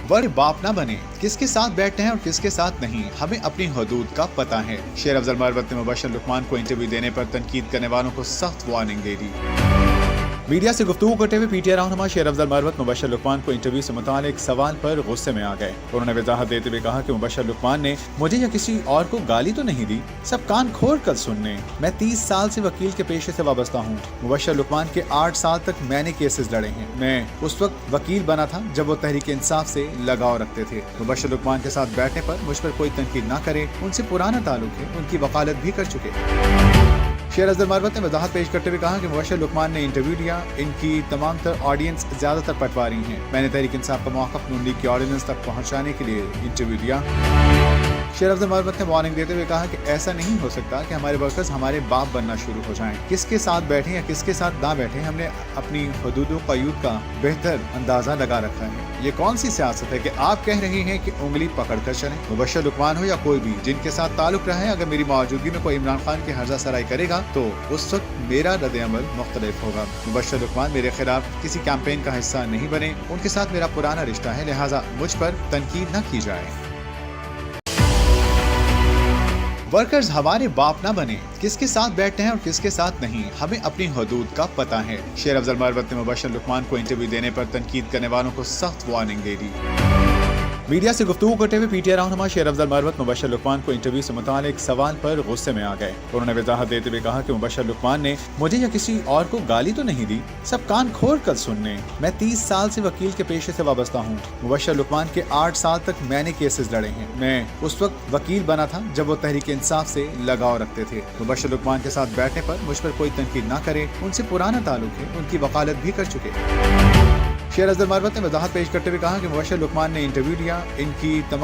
वर्ग बाप ना बने, किसके साथ बैठते हैं और किसके साथ नहीं, हमें अपनी हदूद का पता है। शेर अफजल मरवत ने मुबशर लुकमान को इंटरव्यू देने पर तनकीद करने वालों को सख्त वार्निंग दे दी। मीडिया से गुफ्तगू करते हुए पीटीआई रहनुमा शेर अफजल मरवत मुबशर लुकमान को इंटरव्यू से मुतालिक सवाल पर गुस्से में आ गए। उन्होंने वजाहत देते हुए कहा कि मुबशर लुकमान ने मुझे या किसी और को गाली तो नहीं दी, सब कान खोल कर सुनने। मैं 30 साल से वकील के पेशे से वाबस्ता हूँ। मुबशर लुकमान के 8 साल तक मैंने केसेस लड़े हैं। मैं उस वक्त वकील बना था जब वो तहरीक इंसाफ से लगाव रखते थे। मुबशर लुकमान के साथ बैठने पर मुझ पर कोई तनकीद ना करे, उनसे पुराना ताल्लुक है, उनकी वकालत भी कर चुके। शेर अफजल मरवत ने वजाहत पेश करते हुए कहा कि मुबशर लुकमान ने इंटरव्यू लिया, इनकी तमाम तर ऑडियंस ज्यादातर पटवारी हैं। मैंने तहरीक इंसाफ का मौक़िफ़ नून लीग की ऑर्डिनेंस तक पहुंचाने के लिए इंटरव्यू लिया। शेर अफजल मरवत ने वार्निंग देते हुए कहा कि ऐसा नहीं हो सकता कि हमारे वर्कर्स हमारे बाप बनना शुरू हो जाएं। किसके साथ बैठे या किसके साथ ना बैठे, हमने अपनी हदूद व क़यूद का बेहतर अंदाजा लगा रखा है। ये कौन सी सियासत है कि आप कह रहे हैं कि उंगली पकड़ कर चलें। मुबशर लुकमान हो या कोई भी जिनके साथ ताल्लुक रहा है, अगर मेरी मौजूदगी में कोई इमरान खान की हर्जा सराई करेगा तो उस वक्त मेरा रद्द-ए-अमल मुख्तलिफ होगा। मुबशर लुकमान मेरे खिलाफ किसी कैंपेन का हिस्सा नहीं बने, उनके साथ मेरा पुराना रिश्ता है, लिहाजा मुझ पर तनकीद न की जाए। वर्कर्स हमारे बाप ना बने, किसके साथ बैठते हैं और किसके साथ नहीं, हमें अपनी हदूद का पता है। शेर अफजल मरवत ने मुबशर लुकमान को इंटरव्यू देने पर तनकीद करने वालों को सख्त वार्निंग दे दी। मीडिया से गुफ्तगू करते हुए पीटीआई रहनुमा शेर अफजल मरवत मुबशर लुकमान को इंटरव्यू से मुतालिक सवाल पर गुस्से में आ गए। उन्होंने वजाहत देते हुए कहा कि मुबशर लुकमान ने मुझे या किसी और को गाली तो नहीं दी, सब कान खोल कर सुनने। मैं 30 साल से वकील के पेशे से वाबस्ता हूँ। मुबशर लुकमान के 8 साल तक मैंने केसेस लड़े हैं। मैं उस वक्त वकील बना था जब वो तहरीक इंसाफ से लगाव रखते थे। मुबशर लुकमान के साथ बैठने पर मुझ पर कोई तनकीद ना करे, उनसे पुराना ताल्लुक है, उनकी वकालत भी कर चुके। शेर अफजल मरवत ने वजाहत पेश करते हुए कहा कि मुबशर लुकमान ने इंटरव्यू लिया, इनकी तमाम